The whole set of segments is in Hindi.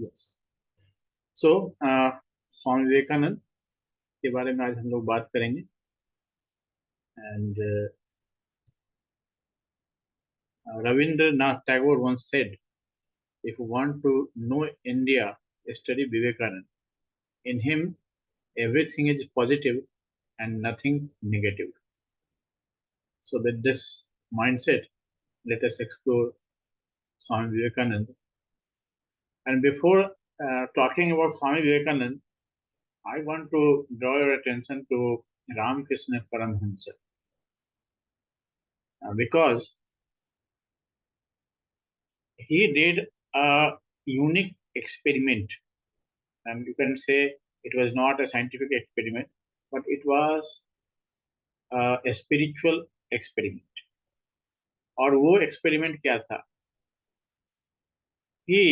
यस। सो स्वामी विवेकानंद के बारे में आज हम लोग बात करेंगे। And Rabindranath Tagore once said, if you want to know India, study Vivekanand. In him, everything is positive and nothing negative. So, with this mindset, let us explore Swami Vivekananda. And before talking about Swami Vivekananda, I want to draw your attention to Ramakrishna Paramhansa. Because he did a unique experiment, and you can say it was not a scientific experiment, but it was a spiritual experiment. और वो experiment क्या था? He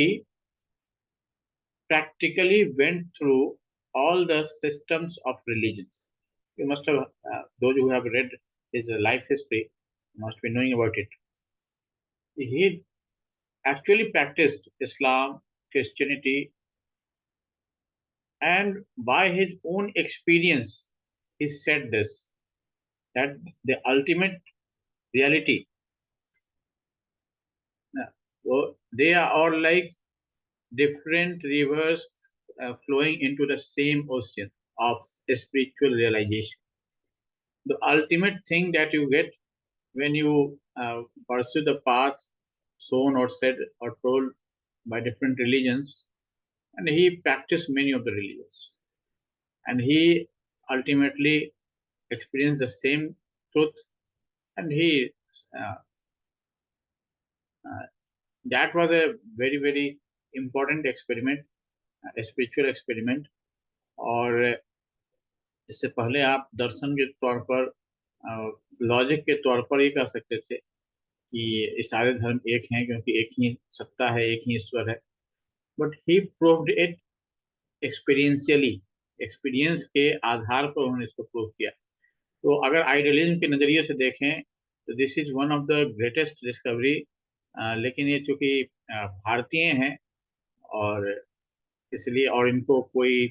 practically went through all the systems of religions. You must have, those who have read his life history, must be knowing about it. He actually practiced Islam, Christianity, and by his own experience, he said this, that the ultimate reality, so they are all like different rivers flowing into the same ocean of spiritual realization. The ultimate thing that you get when you pursue the path shown or said or told by different religions, and he practiced many of the religions, and he ultimately experienced the same truth, and he uh, uh, that was a very important experiment, a spiritual experiment. और इससे पहले आप दर्शन के तौर पर, लॉजिक के तौर पर ये कह सकते थे कि ये सारे धर्म एक हैं क्योंकि एक ही सत्ता है, एक ही ईश्वर है। But he proved it experientially, experience के आधार पर उन्होंने इसको प्रूव किया। तो अगर आइडियलिज्म के नज़रिए से देखें तो this is one of the greatest discovery. लेकिन ये चूँकि भारतीय हैं और इसलिए, और इनको कोई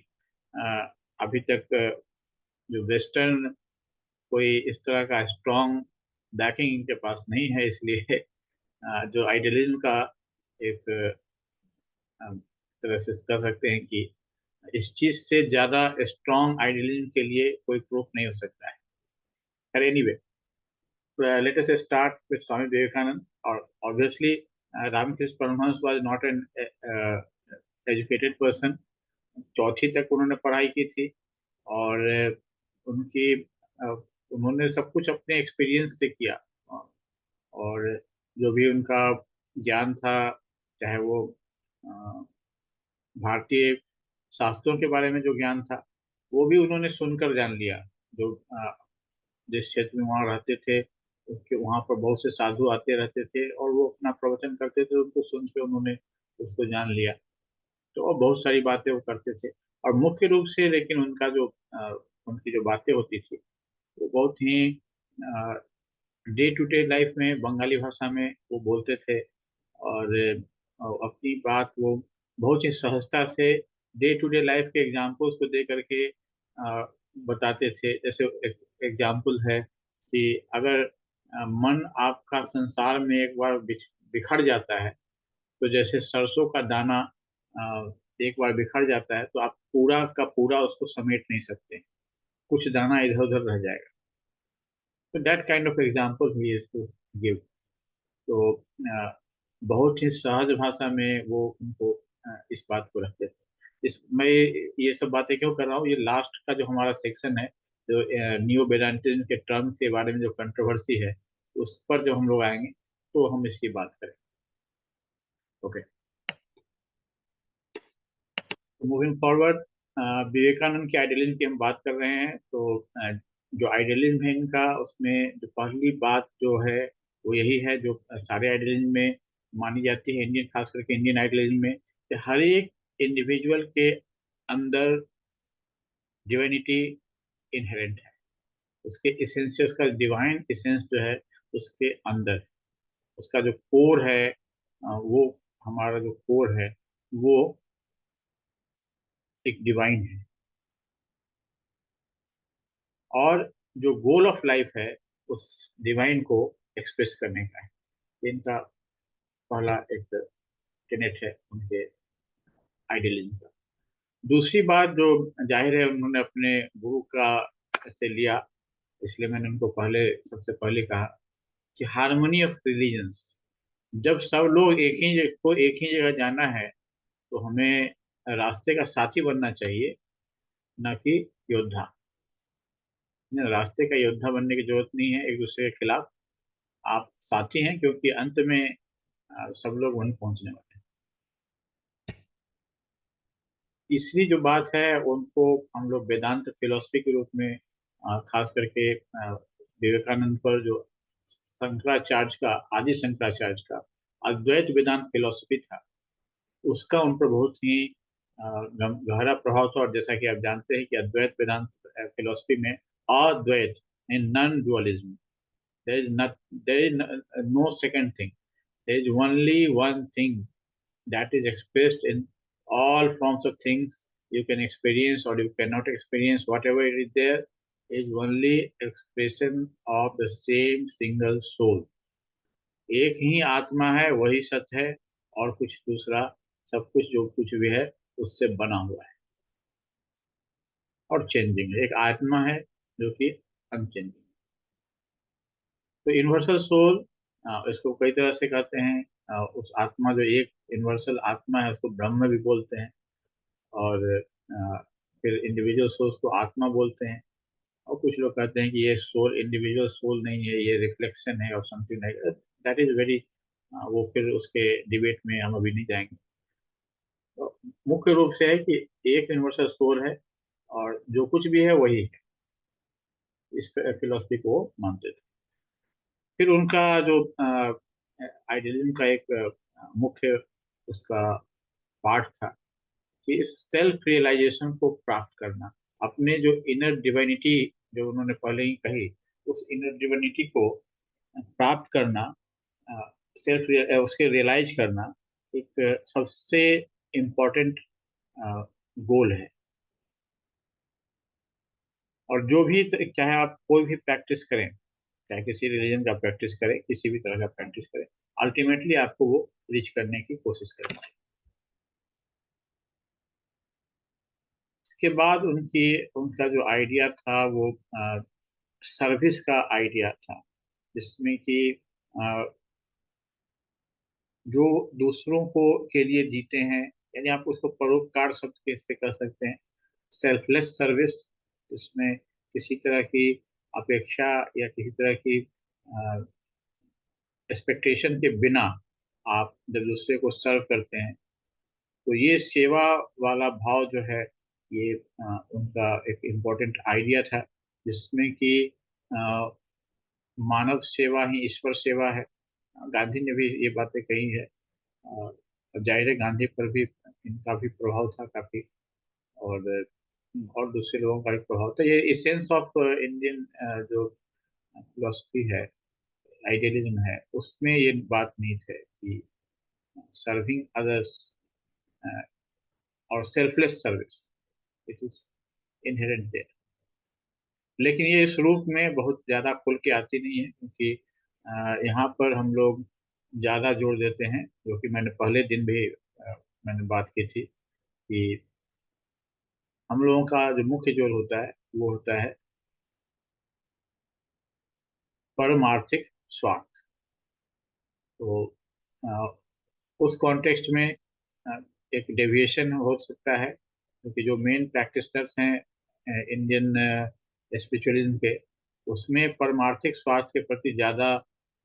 अभी तक जो वेस्टर्न कोई इस तरह का स्ट्रॉन्ग बैकिंग इनके पास नहीं है, इसलिए जो आइडियलिज्म का एक तरह से कह सकते हैं कि इस चीज से ज्यादा स्ट्रॉन्ग आइडियलिज्म के लिए कोई प्रूफ नहीं हो सकता है। Anyway, let us start with Swami Vivekananda. और obviously Ramakrishna Paramhansa was not an educated person. चौथी तक उन्होंने पढ़ाई की थी और उनकी उन्होंने सब कुछ अपने एक्सपीरियंस से किया। और जो भी उनका ज्ञान था, चाहे वो भारतीय शास्त्रों के बारे में जो ज्ञान था, वो भी उन्होंने सुनकर जान लिया। जो जिस क्षेत्र में वहाँ रहते थे, उसके वहाँ पर बहुत से साधु आते रहते थे और वो अपना प्रवचन करते थे, उनको सुन के उन्होंने उसको जान लिया। तो और बहुत सारी बातें वो करते थे। और मुख्य रूप से लेकिन उनका जो उनकी जो बातें होती थी वो बहुत ही डे टू डे लाइफ में बंगाली भाषा में वो बोलते थे। और अपनी बात वो बहुत ही सहजता से डे टू डे लाइफ के एग्जाम्पल्स को दे करके बताते थे। जैसे एक एग्जाम्पल है कि अगर मन आपका संसार में एक बार बिखर जाता है, तो जैसे सरसों का दाना एक बार बिखर जाता है तो आप पूरा का पूरा उसको समेट नहीं सकते, कुछ दाना इधर उधर रह जाएगा। तो दैट काइंड ऑफ एग्जाम्पल ही इज टू गिव। तो बहुत ही सहज भाषा में वो उनको इस बात को रखते थे। इस मैं ये सब बातें क्यों कर रहा हूँ, ये लास्ट का जो हमारा सेक्शन है, जो नियो वेदांतिज्म के टर्म के बारे में जो कंट्रोवर्सी है, उस पर जब हम लोग आएंगे तो हम इसकी बात करें। ओके, मूविंग फॉरवर्ड, विवेकानंद के आइडियलिज्म की हम बात कर रहे हैं। तो जो आइडियलिज्म है इनका, उसमें जो पहली बात जो है वो यही है जो सारे आइडियलिज्म में मानी जाती है, इंडियन, खास करके इंडियन आइडियलिज्म में, कि हर एक इंडिविजुअल के अंदर डिविनिटी इनहेरेंट है। उसके इसेंस, उसका डिवाइन इसेंस जो है उसके अंदर है। उसका जो कोर है, वो हमारा जो कोर है वो एक डिवाइन है, और जो गोल ऑफ लाइफ है उस डिवाइन को एक्सप्रेस करने का है। ये इनका पहला एक टेनेट है उनके आइडियलिज्म का। दूसरी बात जो जाहिर है उन्होंने अपने गुरु का से लिया, इसलिए मैंने उनको सबसे पहले कहा कि हार्मनी ऑफ रिलीजन्स। जब सब लोग एक ही जगह जाना है तो हमें रास्ते का साथी बनना चाहिए, न कि योद्धा। रास्ते का योद्धा बनने की जरूरत नहीं है एक दूसरे के खिलाफ। आप साथी हैं, क्योंकि अंत में सब लोग वहीं पहुंचने वाले हैं। तीसरी जो बात है उनको हम लोग वेदांत फिलोसफी के रूप में खास करके विवेकानंद पर जो शंकराचार्य का आदि शंकराचार्य का अद्वैत वेदांत फिलोसफी था, उसका उन पर बहुत ही गहरा प्रभाव था। और जैसा कि आप जानते हैं कि अद्वैत वेदांत फिलोसफी में Advaita in non dualism, there is not there is no second thing, there is only one thing that is expressed in all forms of things you can experience or you cannot experience. Whatever it is, there is only expression of the same single soul. एक ही आत्मा है, वही सत्य है, और कुछ दूसरा सब कुछ जो कुछ भी है उससे बना हुआ है और चेंजिंग है। एक आत्मा है जो कि अनचेंजिंग। तो यूनिवर्सल सोल, इसको कई तरह से कहते हैं। उस आत्मा जो एक यूनिवर्सल आत्मा है उसको ब्रह्म भी बोलते हैं, और फिर इंडिविजुअल सोल्स को आत्मा बोलते हैं। और कुछ लोग कहते हैं कि ये सोल इंडिविजुअल सोल नहीं है, ये रिफ्लेक्शन है और something like that is very, वो फिर उसके डिबेट में हम अभी नहीं जाएंगे। तो मुख्य रूप से है कि एक यूनिवर्सल सोल है और जो कुछ भी है वही है। इस फिलोसफी को वो मानते थे। फिर उनका जो आइडियलिज्म का एक मुख्य उसका पार्ट था कि सेल्फ रियलाइजेशन को प्राप्त करना, अपने जो इनर डिवाइनिटी जो उन्होंने पहले ही कही, उस इनर डिवाइनिटी को प्राप्त करना, सेल्फ उसके रियलाइज करना एक सबसे इम्पोर्टेंट गोल है। और जो भी चाहे आप कोई भी प्रैक्टिस करें, चाहे किसी रिलीजन का प्रैक्टिस करें, किसी भी तरह का प्रैक्टिस करें, अल्टीमेटली आपको वो रीच करने की कोशिश करनी चाहिए। इसके बाद उनका जो आइडिया था वो सर्विस का आइडिया था, जिसमें कि अ, जो दूसरों को के लिए जीते हैं, यानी आप उसको परोपकार शब्द से कह सकते हैं, सेल्फलेस सर्विस। इसमें किसी तरह की अपेक्षा या किसी तरह की एक्सपेक्टेशन के बिना आप जब दूसरे को सर्व करते हैं, तो ये सेवा वाला भाव जो है, ये उनका एक इम्पोर्टेंट आइडिया था, जिसमें कि अ, मानव सेवा ही ईश्वर सेवा है। गांधी ने भी ये बातें कही है। जाहिर है गांधी पर भी इनका भी प्रभाव था काफी, और दूसरे लोगों का भी प्रभाव था। ये एसेंस ऑफ इंडियन जो फिलोसफी है, आइडियलिज्म है, उसमें ये बात नहीं है कि सर्विंग अदर्स और selfless service, it is inherent there. लेकिन ये इस रूप में बहुत ज्यादा खुल के आती नहीं है, क्योंकि यहाँ पर हम लोग ज्यादा जोर देते हैं, जो कि मैंने पहले दिन भी मैंने बात की थी कि हम लोगों का जो मुख्य जोर होता है वो होता है परमार्थिक स्वार्थ। तो अ, उस कॉन्टेक्स्ट में एक डेविएशन हो सकता है, क्योंकि जो मेन प्रैक्टिशनर्स हैं इंडियन स्पिरिचुअलिज्म के, उसमें परमार्थिक स्वार्थ के प्रति ज़्यादा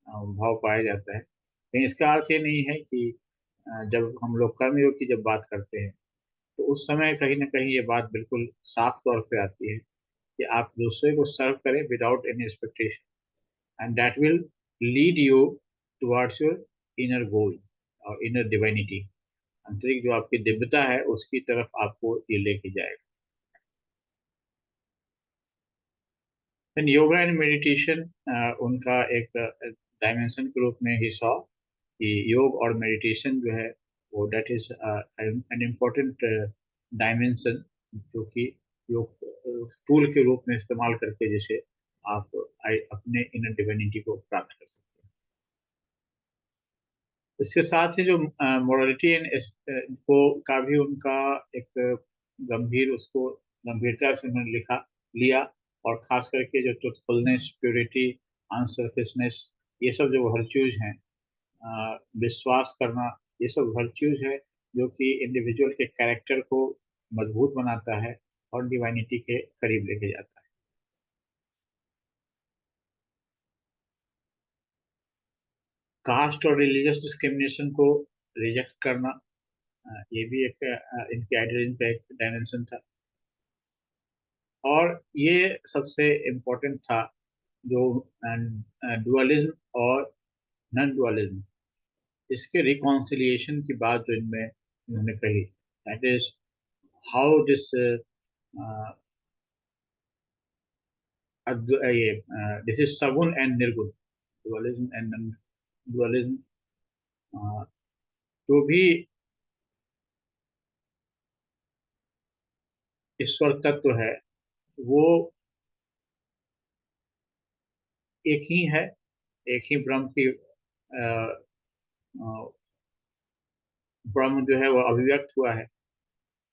भाव पाया जाता है। लेकिन इसका अर्थ ये नहीं है कि जब हम लोग कर्मयोग की जब बात करते हैं, तो उस समय कहीं ना कहीं ये बात बिल्कुल साफ तौर पे आती है कि आप दूसरे को सर्व करें without any expectation, and that will lead you towards your inner goal और इनर डिवाइनिटी। आंतरिक जो आपकी दिव्यता है उसकी तरफ आपको ये लेके जाएगा। देन योगा एंड मेडिटेशन उनका एक डायमेंशन के रूप में ही सॉ कि योग और मेडिटेशन जो है वो that is an important dimension जो कि योग टूल के रूप में इस्तेमाल करके जैसे आप अपने इनर डिविनिटी को प्राप्त कर सकते हैं। इसके साथ ही जो मोरालिटी एंड को का भी उनका एक गंभीर उसको गंभीरता से उन्होंने लिखा लिया, और खास करके जो ट्रुथफुलनेस, प्योरिटी, अनसेल्फिशनेस, ये सब जो वर्च्यूज हैं, विश्वास करना, ये सब वर्च्यूज है जो कि इंडिविजुअल के कैरेक्टर को मजबूत बनाता है और डिवाइनिटी के करीब लेके जाता है। कास्ट और रिलीजियस डिस्क्रिमिनेशन को रिजेक्ट करना, ये भी एक इनके आइडियोलॉजी का एक डायमेंशन था। और ये सबसे इम्पोर्टेंट था जो डुअलिज्म और नॉन डुअलिज्म, इसके रिकॉन्सिलिएशन की बात जो इनमें इन्होंने कही, दैट इज हाउ दिस ये दिस इज सगुण एंड निर्गुण, डुअलिज्म एंड नॉन डुअलिज्म। जो भी ईश्वर तत्व है वो एक ही है, एक ही ब्रह्म की ब्रह्म जो है वो अभिव्यक्त हुआ है।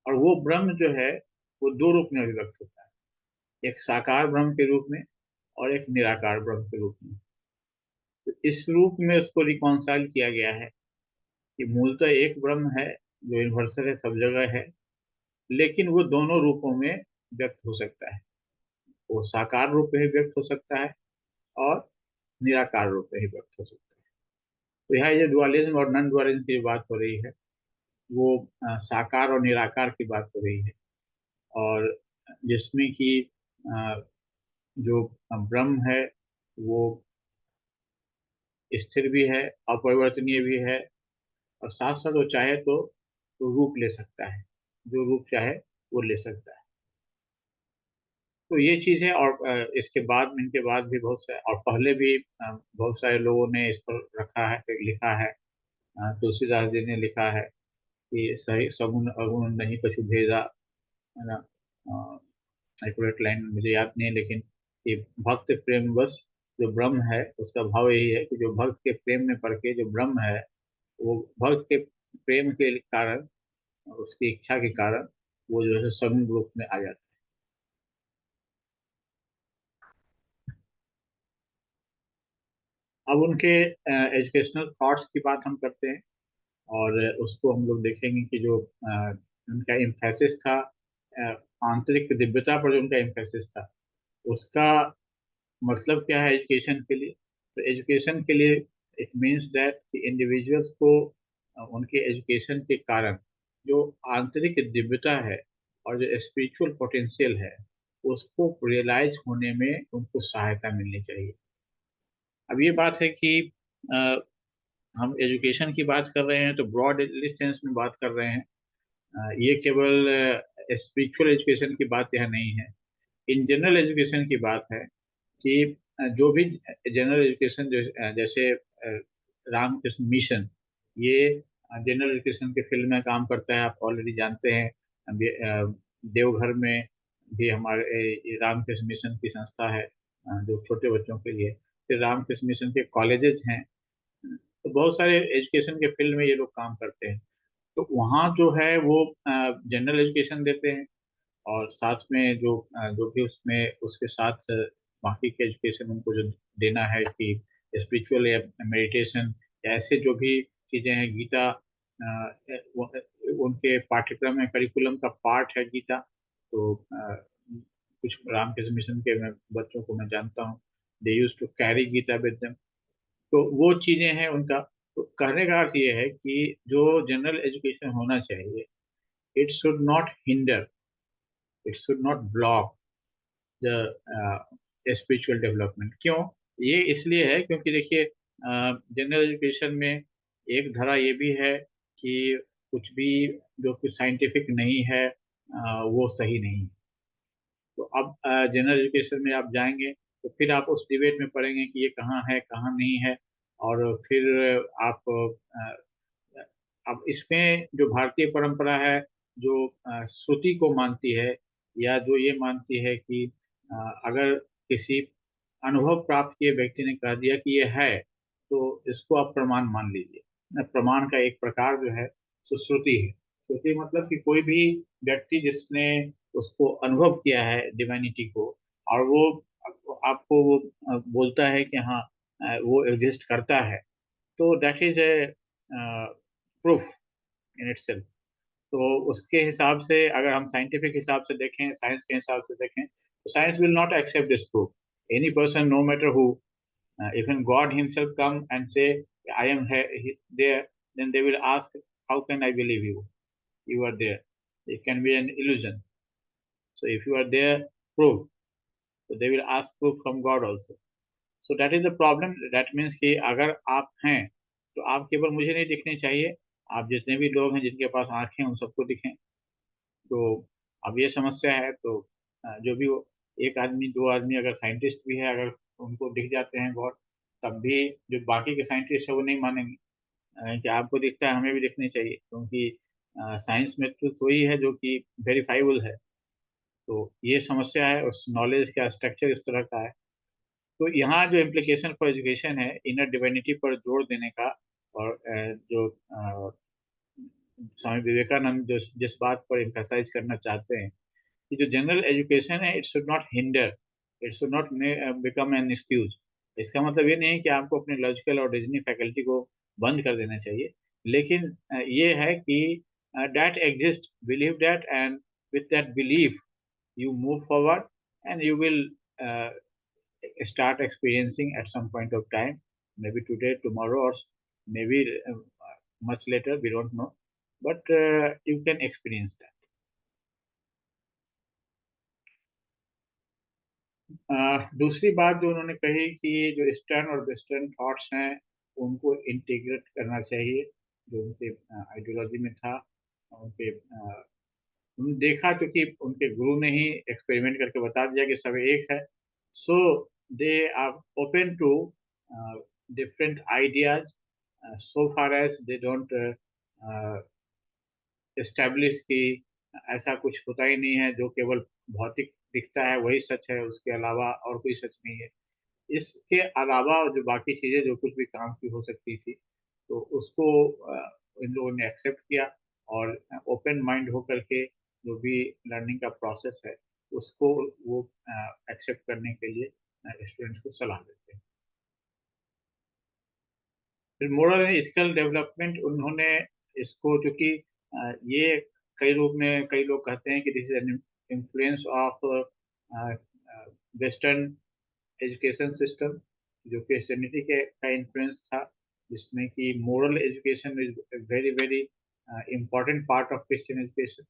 और वो ब्रह्म जो है वो दो रूप में अभिव्यक्त होता है, एक साकार ब्रह्म के रूप में और एक निराकार ब्रह्म के रूप में। तो इस रूप में उसको रिकॉन्साइल किया गया है कि मूलतः एक ब्रह्म है जो यूनिवर्सल है, सब जगह है, लेकिन वो दोनों रूपों में व्यक्त हो सकता है। वो साकार रूप में ही व्यक्त हो सकता है और निराकार रूप में ही व्यक्त हो सकता है। तो यहाँ ये डुअलिज्म और नॉन डुअलिज्म की बात हो रही है, वो साकार और निराकार की बात हो रही है। और जिसमें कि अ, जो ब्रह्म है वो स्थिर भी है, अपरिवर्तनीय भी है, और साथ साथ वो चाहे तो रूप ले सकता है, जो रूप चाहे वो ले सकता है। तो ये चीज है। और इसके बाद में, इनके बाद भी बहुत सारे, और पहले भी बहुत सारे लोगों ने इस पर रखा है, लिखा है। तुलसीदास जी ने लिखा है कि सही सगुण अगुण नहीं कछु भेदा, है ना। एक्यूरेट लाइन मुझे याद नहीं है, लेकिन कि भक्त प्रेम बस, जो ब्रह्म है उसका भाव यही है कि जो भक्त के प्रेम में पड़ के जो ब्रह्म है, वो भक्त के प्रेम के कारण, उसकी इच्छा के कारण, वो जो है सगुण रूप में आ जाता है। अब उनके एजुकेशनल थॉट्स की बात हम करते हैं, और उसको हम लोग देखेंगे कि जो उनका एम्फेसिस था, अ, आंतरिक दिव्यता पर जो उनका एम्फेसिस था, उसका मतलब क्या है एजुकेशन के लिए। तो एजुकेशन के लिए इट मीन्स दैट इंडिविजुअल्स को उनके एजुकेशन के कारण जो आंतरिक दिव्यता है और जो स्पिरिचुअल पोटेंशियल है, उसको रियलाइज होने में उनको सहायता मिलनी चाहिए। अब ये बात है कि अ, हम एजुकेशन की बात कर रहे हैं तो ब्रॉडली सेंस में बात कर रहे हैं। ये केवल स्पिरिचुअल एजुकेशन की बात यहाँ नहीं है। इन जनरल एजुकेशन की बात है कि जो भी जनरल एजुकेशन जैसे रामकृष्ण मिशन, ये जनरल एजुकेशन के फील्ड में काम करता है, आप ऑलरेडी जानते हैं। देवघर में भी हमारे ये रामकृष्ण मिशन की संस्था है, जो छोटे बच्चों के लिए। फिर रामकृष्ण मिशन के कॉलेजेस हैं। तो बहुत सारे एजुकेशन के फील्ड में ये लोग काम करते हैं। तो वहाँ जो है वो जनरल एजुकेशन देते हैं, और साथ में जो भी उसमें उसके साथ बाकी के एजुकेशन उनको जो देना है कि स्पिरिचुअल या मेडिटेशन या ऐसे जो भी चीज़ें हैं, गीता उनके पाठ्यक्रम में करिकुलम का पार्ट है गीता। तो कुछ रामकृष्ण मिशन के मैं बच्चों को मैं जानता हूँ, they use to carry Gita with them. तो वो चीज़ें हैं उनका। तो कहने का अर्थ ये है कि जो जनरल एजुकेशन होना चाहिए, it should not hinder, it should not block the spiritual development. क्यों? ये इसलिए है क्योंकि देखिए जनरल एजुकेशन में एक धारा ये भी है कि कुछ भी जो कुछ साइंटिफिक नहीं है वो सही नहीं है। तो अब जनरल एजुकेशन में आप जाएंगे तो फिर आप उस डिबेट में पढ़ेंगे कि ये कहाँ है कहाँ नहीं है। और फिर आप अब इसमें जो भारतीय परंपरा है, जो श्रुति को मानती है या जो ये मानती है कि अगर किसी अनुभव प्राप्त किए व्यक्ति ने कह दिया कि ये है, तो इसको आप प्रमाण मान लीजिए। प्रमाण का एक प्रकार जो है सो श्रुति है। श्रुति मतलब कि कोई भी व्यक्ति जिसने उसको अनुभव किया है डिवाइनिटी को, और वो आपको वो बोलता है कि हाँ, वो एग्जिस्ट करता है, तो that is a proof in itself. तो उसके हिसाब से अगर हम साइंटिफिक हिसाब से देखें, साइंस के हिसाब से देखें, तो science will not accept this proof. Any person, no matter who, even God himself come and say, I am there, then they will ask, how can I believe you? You are there. It can be an illusion. So if you are there, prove. So they will ask proof from God also. So that is the problem. That means कि अगर आप हैं, तो आप केवल मुझे नहीं दिखने चाहिए, आप जितने भी लोग हैं जिनके पास आंखें उन सबको दिखें। तो अब ये समस्या है, तो जो भी वो एक आदमी, दो आदमी अगर साइंटिस्ट भी है, अगर उनको दिख जाते हैं गॉड, तब भी जो बाकी के साइंटिस्ट है वो नहीं मानेंगे कि आपको दिखता है, हमें भी दिखनी चाहिए, क्योंकि साइंस में ट्रुथ वही है जो कि वेरीफाइबल है। तो ये समस्या है, उस नॉलेज का स्ट्रक्चर इस तरह का है। तो यहाँ जो इम्प्लीकेशन फॉर एजुकेशन है इनर डिविनिटी पर जोर देने का, और जो स्वामी विवेकानंद जो जिस बात पर एम्फसाइज करना चाहते हैं कि जो जनरल एजुकेशन है, it should not hinder, it should not become an excuse. इसका मतलब ये नहीं है कि आपको अपने लॉजिकल और रीजनिंग फैकल्टी को बंद कर देना चाहिए, लेकिन ये है कि that exist, believe that, and with that belief you move forward, and you will start experiencing at some point of time, maybe today, tomorrow, or maybe much later, we don't know, but you can experience that. दूसरी बात जो उन्होंने कही कि जो ईस्टर्न और वेस्टर्न थॉट्स हैं उनको इंटीग्रेट करना चाहिए, जो उनके आइडियोलॉजी में था। उनके देखा, क्योंकि उनके गुरु ने ही एक्सपेरिमेंट करके बता दिया कि सब एक है। So they are open to different ideas, so far as they don't establish कि ऐसा कुछ होता ही नहीं है, जो केवल भौतिक दिखता है वही सच है, उसके अलावा और कोई सच नहीं है। इसके अलावा जो बाकी चीज़ें जो कुछ भी काम की हो सकती थी, तो उसको इन लोगों ने एक्सेप्ट किया, और ओपन माइंड होकर के जो भी लर्निंग का प्रोसेस है, उसको वो एक्सेप्ट करने के लिए स्टूडेंट्स को सलाह देते हैं। फिर मोरल एंड एथिकल डेवलपमेंट, उन्होंने इसको, चूँकि ये कई रूप में कई लोग कहते हैं कि this is an influence of western education system, जो क्रिश्चियनिटी के का इन्फ्लुएंस था, जिसमें कि moral education is very very important part of Christian education.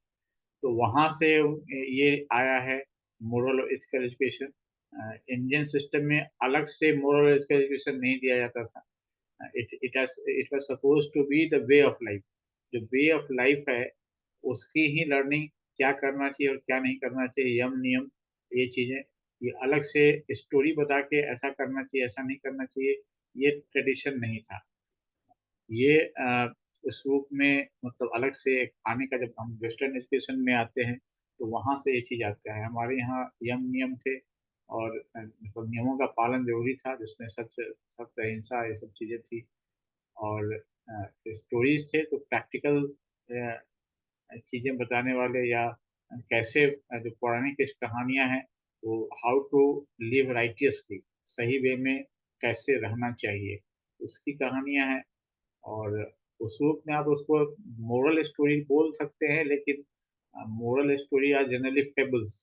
तो वहाँ से ये आया है, मोरल और एथिकल एजुकेशन। इंडियन सिस्टम में अलग से मोरल और एथिकल एजुकेशन नहीं दिया जाता था। It was suppose to be the way of life. जो वे ऑफ लाइफ है, उसकी ही लर्निंग, क्या करना चाहिए और क्या नहीं करना चाहिए, यम नियम, ये चीज़ें, ये अलग से स्टोरी बता के ऐसा करना चाहिए, ऐसा नहीं करना चाहिए, ये ट्रेडिशन नहीं था। ये उस रूप में मतलब अलग से आने का, जब हम वेस्टर्न एजुकेशन में आते हैं, तो वहाँ से ये चीज़ आता है। हमारे यहाँ यम नियम थे, और मतलब नियमों का पालन ज़रूरी था, जिसमें सत्य, सत्य, अहिंसा, ये सब चीज़ें थी। और स्टोरीज थे तो प्रैक्टिकल चीज़ें बताने वाले, या कैसे जो पौराणिक किस कहानियाँ हैं, वो हाउ टू लिव राइटियसली, सही वे में कैसे रहना चाहिए, उसकी कहानियाँ हैं। और उस रूप में आप उसको मोरल स्टोरी बोल सकते हैं, लेकिन moral story are generally fables,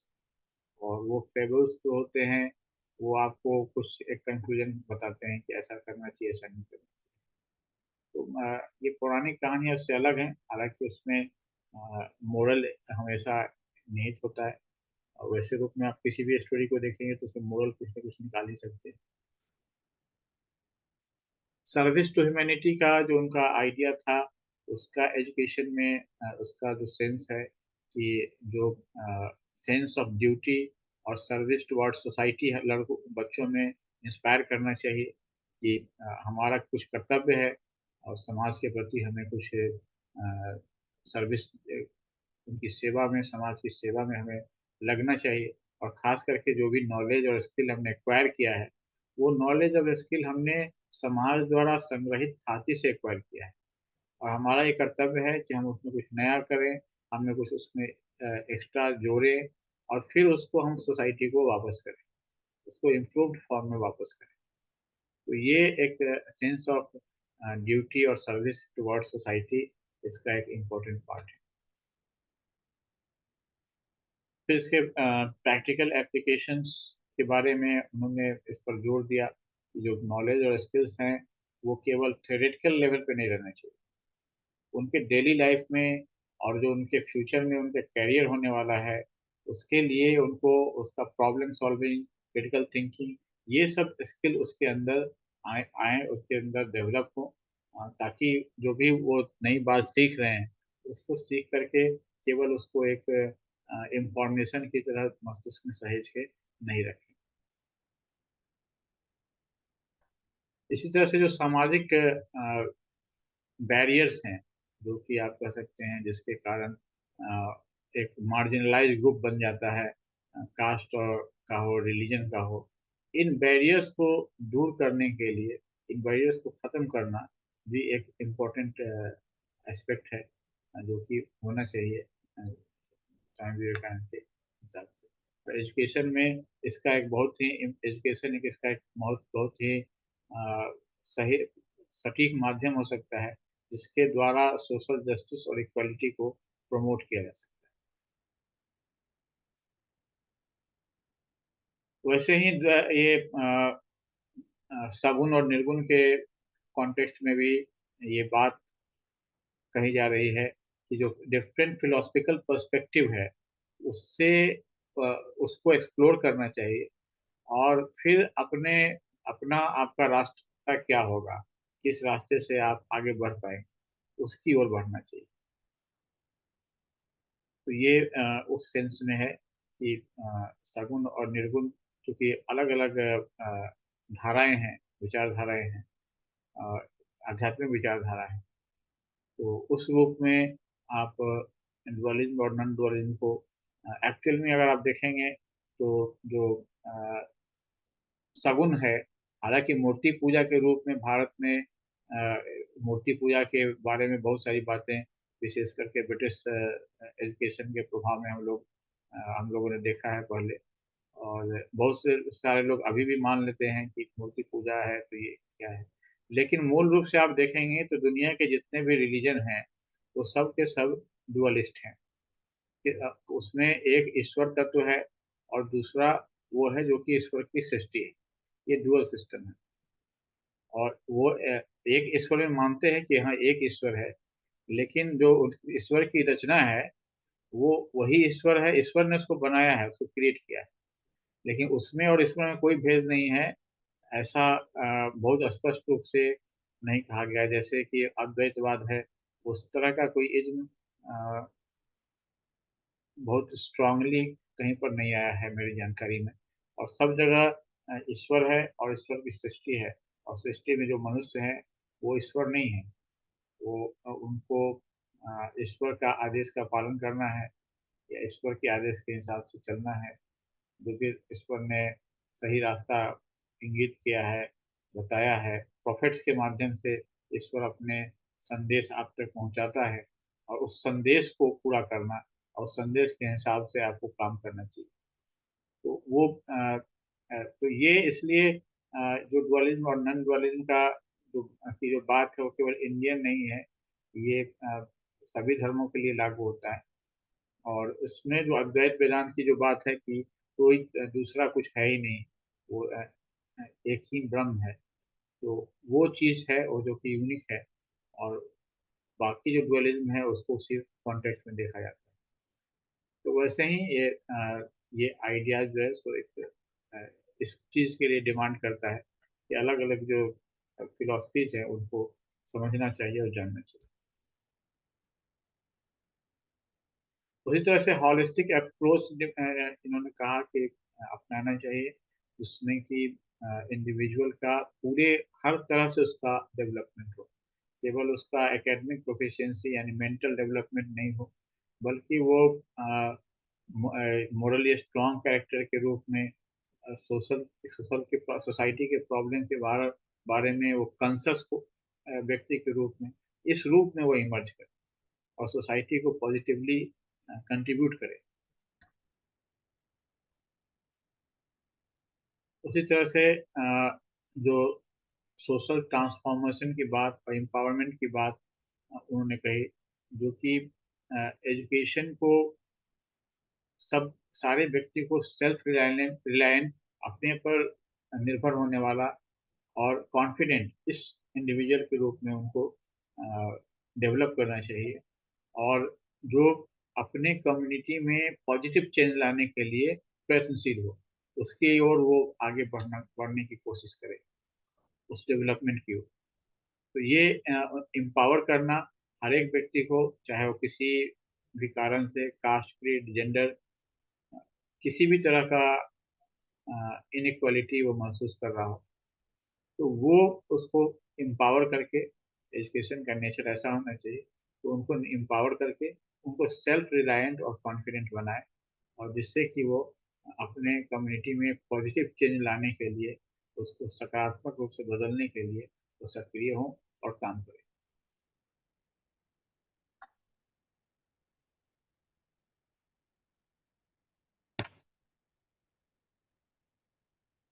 और वो फेबल्स जो होते हैं, वो आपको कुछ एक कंक्लूजन बताते हैं कि ऐसा करना चाहिए, ऐसा नहीं करना चाहिए। तो ये पौराणिक कहानियाँ उससे अलग हैं, हालाँकि उसमें मोरल हमेशा निहित होता है, और वैसे रूप में आप किसी भी स्टोरी को देखेंगे तो उसमें मोरल कुछ न कुछ निकाल ही सकते हैं। सर्विस टू ह्यूमैनिटी का जो उनका आइडिया था, उसका एजुकेशन में उसका जो सेंस है कि जो सेंस ऑफ ड्यूटी और सर्विस टुवर्ड्स सोसाइटी है, लड़कों बच्चों में इंस्पायर करना चाहिए कि हमारा कुछ कर्तव्य है, और समाज के प्रति हमें कुछ सर्विस उनकी सेवा में, समाज की सेवा में हमें लगना चाहिए। और ख़ास करके जो भी नॉलेज और स्किल हमने एक्वायर किया है, वो नॉलेज और स्किल हमने समाज द्वारा संग्रहित खाते से एक्वायर किया है। और हमारा ये कर्तव्य है कि हम उसमें कुछ नया करें, हमें कुछ उसमें एक्स्ट्रा जोड़ें और फिर उसको हम सोसाइटी को वापस करें, उसको इम्प्रूव्ड फॉर्म में वापस करें। तो ये एक सेंस ऑफ ड्यूटी और सर्विस टुवर्ड्स सोसाइटी, इसका एक इम्पोर्टेंट पार्ट है। फिर इसके प्रैक्टिकल एप्लीकेशंस के बारे में उन्होंने इस पर जोर दिया कि जो नॉलेज और स्किल्स हैं, वो केवल थ्योरेटिकल लेवल पे नहीं रहना चाहिए। उनके डेली लाइफ में और जो उनके फ्यूचर में उनका करियर होने वाला है, उसके लिए उनको उसका प्रॉब्लम सॉल्विंग, क्रिटिकल थिंकिंग, ये सब स्किल उसके अंदर आए, उसके अंदर डेवलप हो, ताकि जो भी वो नई बात सीख रहे हैं, उसको सीख करके केवल उसको एक इंफॉर्मेशन की तरह मस्तिष्क में सहेज के नहीं रखें। इसी तरह से जो सामाजिक बैरियर्स हैं, जो कि आप कह सकते हैं जिसके कारण एक मार्जिनलाइज्ड ग्रुप बन जाता है, कास्ट और का हो, रिलीजन का हो। इन बैरियर्स को दूर करने के लिए, इन बैरियर्स को ख़त्म करना भी एक इम्पोर्टेंट एस्पेक्ट है, जो कि होना चाहिए स्वामी विवेकानंद के हिसाब से। और एजुकेशन में इसका एक बहुत ही एजुकेशन एक इसका एक बहुत बहुत ही सही सटीक माध्यम हो सकता है, जिसके द्वारा सोशल जस्टिस और इक्वालिटी को प्रमोट किया जा सकता है। वैसे ही ये सगुण और निर्गुण के कॉन्टेक्स्ट में भी ये बात कही जा रही है कि जो डिफरेंट फिलोसफिकल पर्सपेक्टिव है, उससे उसको एक्सप्लोर करना चाहिए और फिर अपना आपका रास्ता क्या होगा, किस रास्ते से आप आगे बढ़ पाएंगे, उसकी ओर बढ़ना चाहिए। तो ये उस सेंस में है कि सगुण और निर्गुण चूंकि अलग अलग धाराएं हैं, विचारधाराएं हैं, अ, आध्यात्मिक विचारधारा है। तो उस रूप में आप डुअलिज्म और नॉन डुअलिज्म को एक्चुअल में अगर आप देखेंगे तो जो सगुन है, हालांकि मूर्ति पूजा के रूप में भारत में मूर्ति पूजा के बारे में बहुत सारी बातें, विशेष करके ब्रिटिश एजुकेशन के प्रभाव में हम लोगों ने देखा है पहले। और बहुत से सारे लोग अभी भी मान लेते हैं कि मूर्ति पूजा है तो ये क्या है। लेकिन मूल रूप से आप देखेंगे तो दुनिया के जितने भी रिलीजन हैं, वो सब के सब डुअलिस्ट हैं कि उसमें एक ईश्वर तत्व है और दूसरा वो है जो कि ईश्वर की सृष्टि है। ये डुअल सिस्टम है। और वो एक ईश्वर में मानते हैं कि हाँ एक ईश्वर है, लेकिन जो ईश्वर की रचना है, वो वही ईश्वर है, ईश्वर ने उसको बनाया है, उसको क्रिएट किया है। लेकिन उसमें और इसमें कोई भेद नहीं है, ऐसा बहुत स्पष्ट रूप से नहीं कहा गया है। जैसे कि अद्वैतवाद है, उस तरह का कोई इज्म बहुत स्ट्रांगली कहीं पर नहीं आया है मेरी जानकारी में। और सब जगह ईश्वर है और ईश्वर की सृष्टि है, और सृष्टि में जो मनुष्य हैं वो ईश्वर नहीं है। वो उनको ईश्वर का आदेश का पालन करना है या ईश्वर के आदेश के हिसाब से चलना है। जो भी ईश्वर ने सही रास्ता इंगित किया है, बताया है, प्रोफेट्स के माध्यम से ईश्वर अपने संदेश आप तक पहुंचाता है, और उस संदेश को पूरा करना और उस संदेश के हिसाब से आपको काम करना चाहिए। तो वो तो ये इसलिए जो डुअलिज्म और नॉन डुअलिज्म का जो बात है वो केवल इंडियन नहीं है, ये सभी धर्मों के लिए लागू होता है। और इसमें जो अद्वैत वेदांत की जो बात है कि कोई दूसरा कुछ है ही नहीं, वो एक ही ब्रह्म है, तो वो चीज़ है और जो कि यूनिक है। और बाकी जो डुअलिज्म है उसको उसी कॉन्टेक्स्ट में देखा जाता है। तो वैसे ही ये आइडियाज जो है सो एक इस चीज़ के लिए डिमांड करता है कि अलग अलग जो फिलोसफीज है उनको समझना चाहिए और जानना चाहिए। उसी तरह से हॉलिस्टिक अप्रोच इन्होंने कहा कि अपनाना चाहिए, जिसमें कि इंडिविजुअल का पूरे हर तरह से उसका डेवलपमेंट हो, केवल उसका एकेडमिक प्रोफिशिएंसी यानी मेंटल डेवलपमेंट नहीं हो, बल्कि वो मोरली स्ट्रॉन्ग कैरेक्टर के रूप में सोशल सोशल के सोसाइटी के प्रॉब्लम के बारे में वो कंसस व्यक्ति के रूप में, इस रूप में वो इमर्ज करे और सोसाइटी को पॉजिटिवली कंट्रीब्यूट करे। उसी तरह से जो सोशल ट्रांसफॉर्मेशन की बात और एम्पावरमेंट की बात उन्होंने कही, जो कि एजुकेशन को सब सारे व्यक्ति को सेल्फ रिलायंट रिलायंट अपने पर निर्भर होने वाला और कॉन्फिडेंट इस इंडिविजुअल के रूप में उनको डेवलप करना चाहिए, और जो अपने कम्युनिटी में पॉजिटिव चेंज लाने के लिए प्रयत्नशील हो, उसकी ओर वो आगे बढ़ने की कोशिश करे, उस डेवलपमेंट की ओर। तो ये एम्पावर करना हर एक व्यक्ति को, चाहे वो किसी भी कारण से कास्ट, क्रीड, जेंडर, किसी भी तरह का इनइक्वालिटी वो महसूस कर रहा हो, तो वो उसको एम्पावर करके, एजुकेशन का नेचर ऐसा होना चाहिए तो उनको एम्पावर करके उनको सेल्फ रिलायंट और कॉन्फिडेंट बनाए, और जिससे कि वो अपने कम्युनिटी में पॉजिटिव चेंज लाने के लिए, उसको सकारात्मक रूप से बदलने के लिए वो सक्रिय हों और काम करें।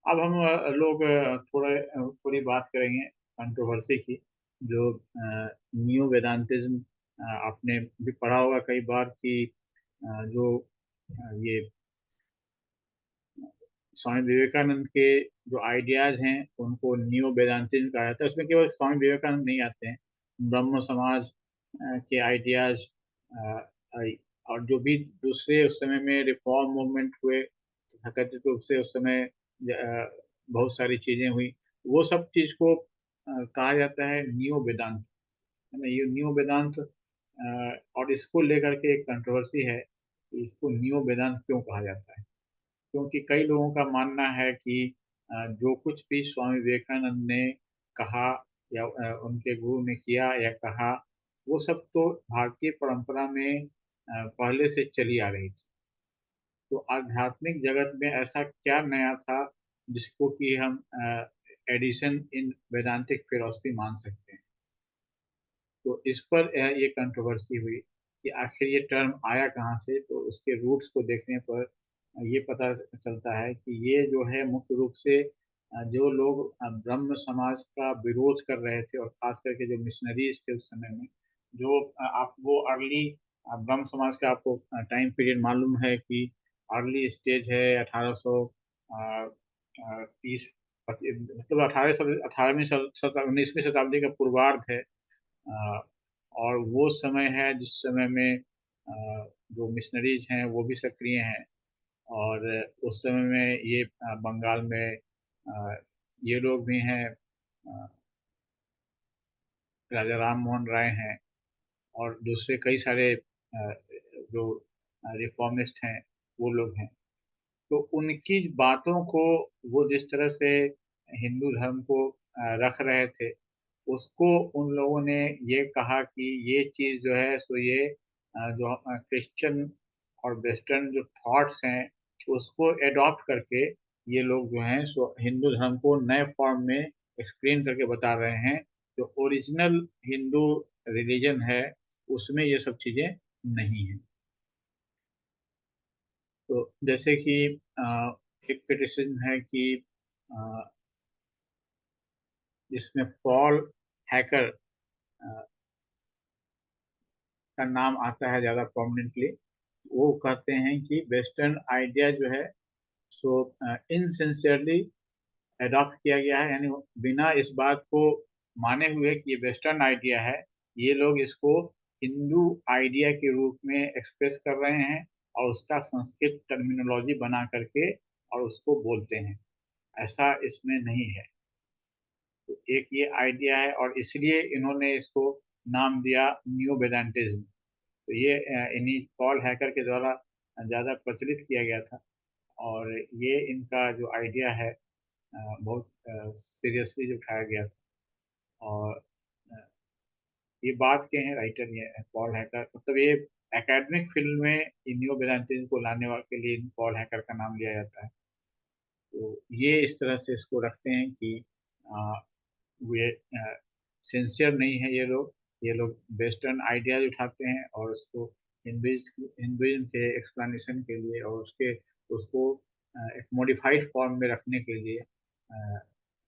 अब हम लोग थोड़ी बात करेंगे कंट्रोवर्सी की, जो न्यू वेदांतिज्म, आपने भी पढ़ा होगा कई बार कि जो ये स्वामी विवेकानंद के जो आइडियाज हैं उनको न्यू वेदांतिज्म कहा जाता है। उसमें केवल स्वामी विवेकानंद नहीं आते हैं, ब्रह्म समाज के आइडियाज, और जो भी दूसरे उस समय में रिफॉर्म मूवमेंट हुए, तथाकथित रूप से उस समय बहुत सारी चीजें हुई, वो सब चीज को कहा जाता है न्यू वेदांत, है ना। ये न्यू वेदांत, और इसको लेकर के एक कंट्रोवर्सी है कि इसको न्यू वेदांत क्यों कहा जाता है, क्योंकि कई लोगों का मानना है कि जो कुछ भी स्वामी विवेकानंद ने कहा या उनके गुरु ने किया या कहा, वो सब तो भारतीय परंपरा में पहले से चली आ रही थी। तो आध्यात्मिक जगत में ऐसा क्या नया था जिसको कि हम एडिशन इन वेदांतिक फिलॉसफी मान सकते हैं। तो इस पर ये कंट्रोवर्सी हुई कि आखिर ये टर्म आया कहाँ से। तो उसके रूट्स को देखने पर ये पता चलता है कि ये जो है मुख्य रूप से जो लोग ब्रह्म समाज का विरोध कर रहे थे, और खास करके जो मिशनरीज थे उस समय में, जो आप वो अर्ली ब्रह्म समाज का आपको टाइम पीरियड मालूम है कि अर्ली स्टेज है 1830, मतलब 19वीं शताब्दी का पूर्वार्ध है। अ, और वो समय है जिस समय में जो मिशनरीज हैं वो भी सक्रिय हैं, और उस समय में ये बंगाल में ये लोग भी हैं, राजा राम मोहन राय हैं, और दूसरे कई सारे जो रिफॉर्मिस्ट हैं वो लोग हैं। तो उनकी बातों को वो जिस तरह से हिंदू धर्म को रख रहे थे, उसको उन लोगों ने ये कहा कि ये चीज़ जो है सो ये जो क्रिश्चियन और वेस्टर्न जो थॉट्स हैं उसको एडॉप्ट करके ये लोग जो हैं सो हिंदू धर्म को नए फॉर्म में एक्सप्लेन करके बता रहे हैं। जो ओरिजिनल हिंदू रिलीजन है उसमें ये सब चीज़ें नहीं हैं। तो जैसे कि एक क्रिटिसिज्म है कि अ, जिसमें पॉल हैकर का नाम आता है ज़्यादा प्रोमिनेंटली। वो कहते हैं कि वेस्टर्न आइडिया जो है सो इनसिंसियरली अडॉप्ट किया गया है, यानी बिना इस बात को माने हुए कि ये वेस्टर्न आइडिया है, ये लोग इसको हिंदू आइडिया के रूप में एक्सप्रेस कर रहे हैं और उसका संस्कृत टर्मिनोलॉजी बना करके और उसको बोलते हैं। ऐसा इसमें नहीं है। तो एक ये आइडिया है और इसलिए इन्होंने इसको नाम दिया न्यू वेदांतिज्म। तो ये इन्हीं पॉल हैकर के द्वारा ज़्यादा प्रचलित किया गया था, और ये इनका जो आइडिया है बहुत सीरियसली जो उठाया गया था। और अ, ये बात के हैं राइटर, ये पॉल हैकर, मतलब ये एकेडमिक फील्ड में इन नियो वेदांतिज्म को लाने वाले के लिए पॉल हैकर का नाम लिया जाता है। तो ये इस तरह से इसको रखते हैं कि आ, वे सिंसियर नहीं है ये लोग वेस्टर्न आइडियाज उठाते हैं और उसको हिंदुइज्म के एक्सप्लेनेशन के लिए और उसको एक मॉडिफाइड फॉर्म में रखने के लिए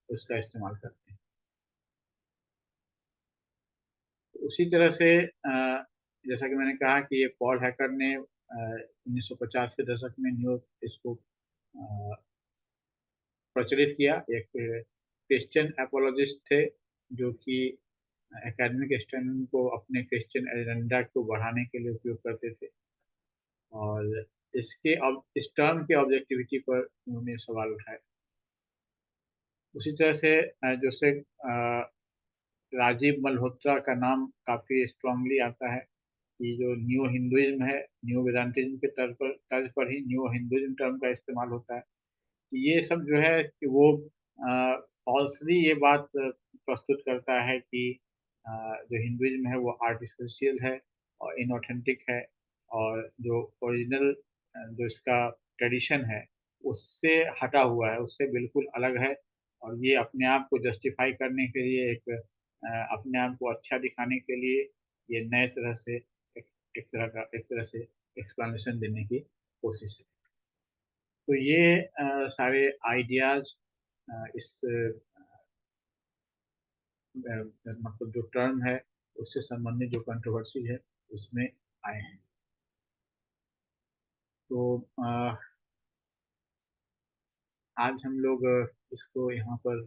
उसका इस्तेमाल करते हैं। उसी तरह से जैसा कि मैंने कहा कि ये पॉल हैकर ने 1950 के दशक में न्यू इसको प्रचलित किया। एक क्रिश्चियन एपोलॉजिस्ट थे जो कि एकेडमिक स्टैंड को अपने क्रिश्चियन एजेंडा को बढ़ाने के लिए उपयोग करते थे और इस टर्म के ऑब्जेक्टिविटी पर उन्होंने सवाल उठाए। उसी तरह से जोसेफ राजीव मल्होत्रा का नाम काफी स्ट्रांगली आता है कि जो न्यू हिंदुइज्म है, न्यू वेदांतिज्म के तर्ज पर ही न्यू हिंदुइज्म टर्म का इस्तेमाल होता है। ये सब जो है कि वो फॉल्सली ये बात प्रस्तुत करता है कि जो हिंदुइज्म है वो आर्टिफिशियल है और इनऑथेंटिक है और जो ओरिजिनल जो इसका ट्रेडिशन है उससे हटा हुआ है, उससे बिल्कुल अलग है और ये अपने आप को जस्टिफाई करने के लिए अपने आप को अच्छा दिखाने के लिए ये नए तरह से एक तरह से एक्सप्लेनेशन देने की कोशिश है। तो ये सारे आइडियाज इस मतलब जो टर्म है उससे संबंधित जो कंट्रोवर्सी है उसमें आए हैं। तो आज हम लोग इसको यहाँ पर